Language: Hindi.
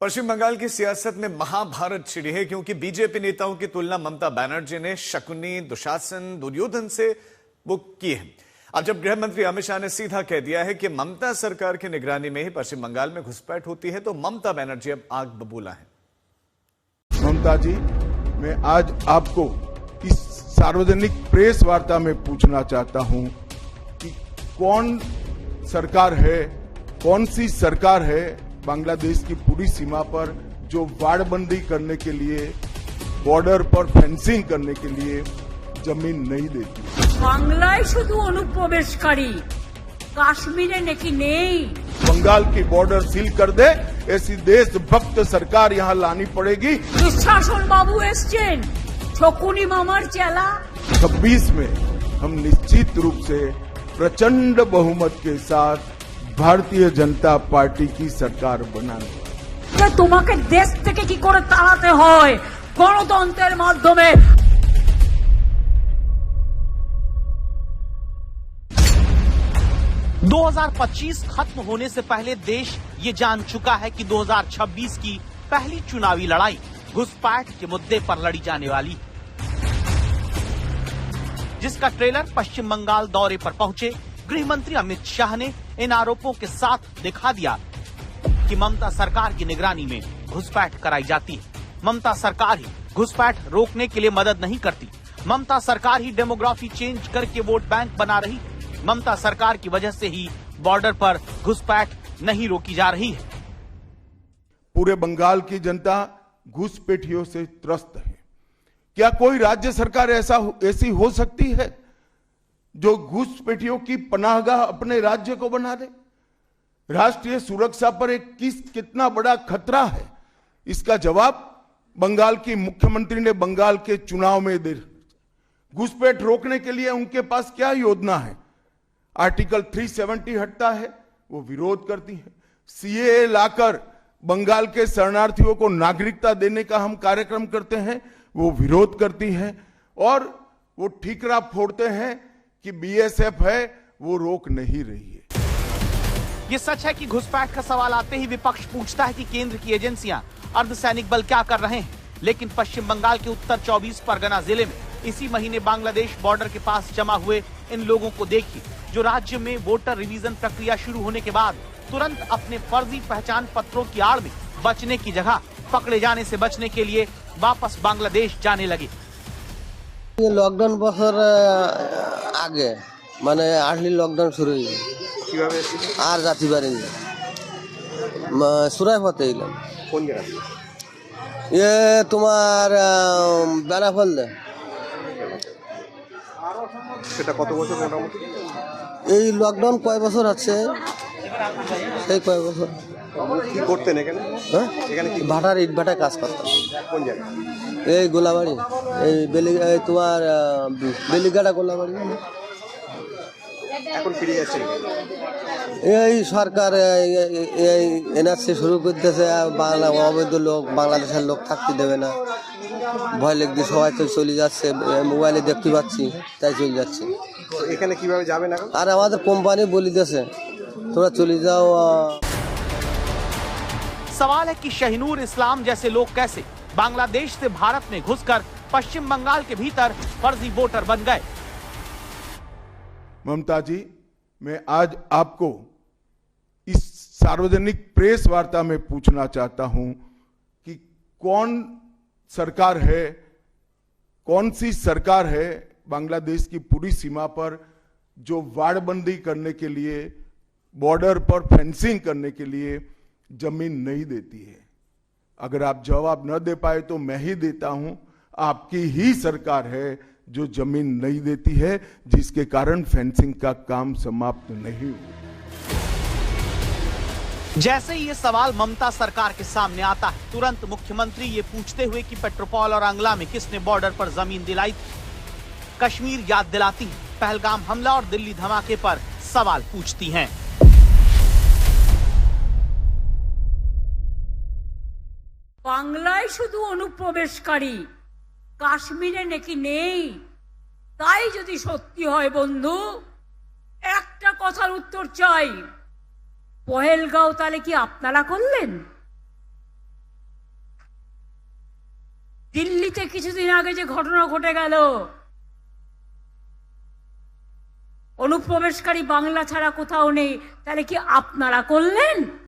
पश्चिम बंगाल की सियासत में महाभारत छिड़ी है क्योंकि बीजेपी नेताओं की तुलना ममता बनर्जी ने शकुनी, दुशासन, दुर्योधन से वो की है। अब जब गृह मंत्री अमित शाह ने सीधा कह दिया है कि ममता सरकार की निगरानी में ही पश्चिम बंगाल में घुसपैठ होती है, तो ममता बनर्जी अब आग बबूला है। ममता जी, मैं आज आपको इस सार्वजनिक प्रेस वार्ता में पूछना चाहता हूं कि कौन सरकार है, कौन सी सरकार है बांग्लादेश की पूरी सीमा पर जो बाड़बंदी करने के लिए, बॉर्डर पर फेंसिंग करने के लिए जमीन नहीं देती। बांग्लाय शुधु अनुप्रवेशकारी, काश्मीरे नेकी नहीं। बंगाल की बॉर्डर सील कर दे, ऐसी देशभक्त सरकार यहाँ लानी पड़ेगी। दुशासन बाबू एसचेन, छकुनी मामार चेला। 26 में हम निश्चित रूप से प्रचंड बहुमत के साथ भारतीय जनता पार्टी की सरकार बनाने। তোমাকে দেশ থেকে কি করে তাড়াতে হয় গণতন্ত্রের মাধ্যমে। 2025 खत्म होने से पहले देश ये जान चुका है कि 2026 की पहली चुनावी लड़ाई घुसपैठ के मुद्दे पर लड़ी जाने वाली, जिसका ट्रेलर पश्चिम बंगाल दौरे पर पहुंचे गृह मंत्री अमित शाह ने इन आरोपों के साथ दिखा दिया कि ममता सरकार की निगरानी में घुसपैठ कराई जाती है। ममता सरकार ही घुसपैठ रोकने के लिए मदद नहीं करती। ममता सरकार ही डेमोग्राफी चेंज करके वोट बैंक बना रही। ममता सरकार की वजह से ही बॉर्डर पर घुसपैठ नहीं रोकी जा रही है। पूरे बंगाल की जनता घुसपैठियों से त्रस्त है। क्या कोई राज्य सरकार ऐसी हो सकती है जो घुसपैठियों की पनाहगाह अपने राज्य को बना दे? राष्ट्रीय सुरक्षा पर एक कितना बड़ा खतरा है, इसका जवाब बंगाल की मुख्यमंत्री ने बंगाल के चुनाव में दे। घुसपैठ रोकने के लिए उनके पास क्या योजना है? आर्टिकल 370 हटता है, वो विरोध करती है। सीएए लाकर बंगाल के शरणार्थियों को नागरिकता देने का हम कार्यक्रम करते हैं, वो विरोध करती है। और वो ठीकरा फोड़ते हैं कि बीएसएफ है, वो रोक नहीं रही है। ये सच है कि घुसपैठ का सवाल आते ही विपक्ष पूछता है कि केंद्र की एजेंसियां, अर्धसैनिक बल क्या कर रहे हैं। लेकिन पश्चिम बंगाल के उत्तर 24 परगना जिले में इसी महीने बांग्लादेश बॉर्डर के पास जमा हुए इन लोगों को देखिए, जो राज्य में वोटर रिवीजन प्रक्रिया शुरू होने के बाद तुरंत अपने फर्जी पहचान पत्रों की आड़ में बचने की जगह पकड़े जाने से बचने के लिए वापस बांग्लादेश जाने लगे। ये लॉकडाउन বছর আগে মানে আর্লি লকডাউন শুরু হয়ে কিভাবে আর যাতে পারিনি সুরাইপথে এলাম। কোন জায়গা? এ তোমার বেনাফল দে। সেটা কত বছর মোটামুটি? এই লকডাউন কয় বছর আছে? সেই কয় বছর কি করতেন এখানে? হ্যাঁ, এখানে কি ভাটার ইট ভাটায় কাজ করতাম। কোন জায়গা? এই গোলাবাড়ি, এই তোমার বেলিগাড়া গোলাবাড়ি। এখন ফিরে যাচ্ছে এই সরকার এনআরসি শুরু করতেছে, বাংলা অবৈধ লোক, বাংলাদেশের লোক থাকতে দেবে না। ভয় লেগে সবাই তো চলে যাচ্ছে, মোবাইলে দেখতে পাচ্ছি, তাই চলে যাচ্ছে। এখানে কিভাবে যাবেন এখন? আর আমাদের কোম্পানি বলে দিয়েছে তোরা চলে যাও। सवाल है कि शहीनूर इस्लाम जैसे लोग कैसे बांग्लादेश से भारत में घुसकर पश्चिम बंगाल के भीतर फर्जी वोटर बन गए। ममता जी, मैं आज आपको इस सार्वजनिक प्रेस वार्ता में पूछना चाहता हूं कि कौन सरकार है, कौन सी सरकार है बांग्लादेश की पूरी सीमा पर जो बाड़बंदी करने के लिए, बॉर्डर पर फेंसिंग करने के लिए जमीन नहीं देती है। अगर आप जवाब न दे पाए तो मैं ही देता हूं, आपकी ही सरकार है जो जमीन नहीं देती है, जिसके कारण फेंसिंग का काम समाप्त नहीं हुआ। जैसे ही ये सवाल ममता सरकार के सामने आता है, तुरंत मुख्यमंत्री ये पूछते हुए कि पेट्रोपॉल और अंगला में किसने बॉर्डर पर जमीन दिलाई थी, कश्मीर याद दिलाती है, पहलगाम हमला और दिल्ली धमाके पर सवाल पूछती हैं। বাংলায় শুধু অনুপ্রবেশকারী, কাশ্মীরে নাকি নেই। তাই যদি সত্যি হয় বন্ধু, একটা কথার উত্তর চাই, পহেলগাঁও তাহলে কি আপনারা করলেন? দিল্লিতে কিছুদিন আগে যে ঘটনা ঘটে গেল, অনুপ্রবেশকারী বাংলা ছাড়া কোথাও নেই, তাহলে কি আপনারা করলেন?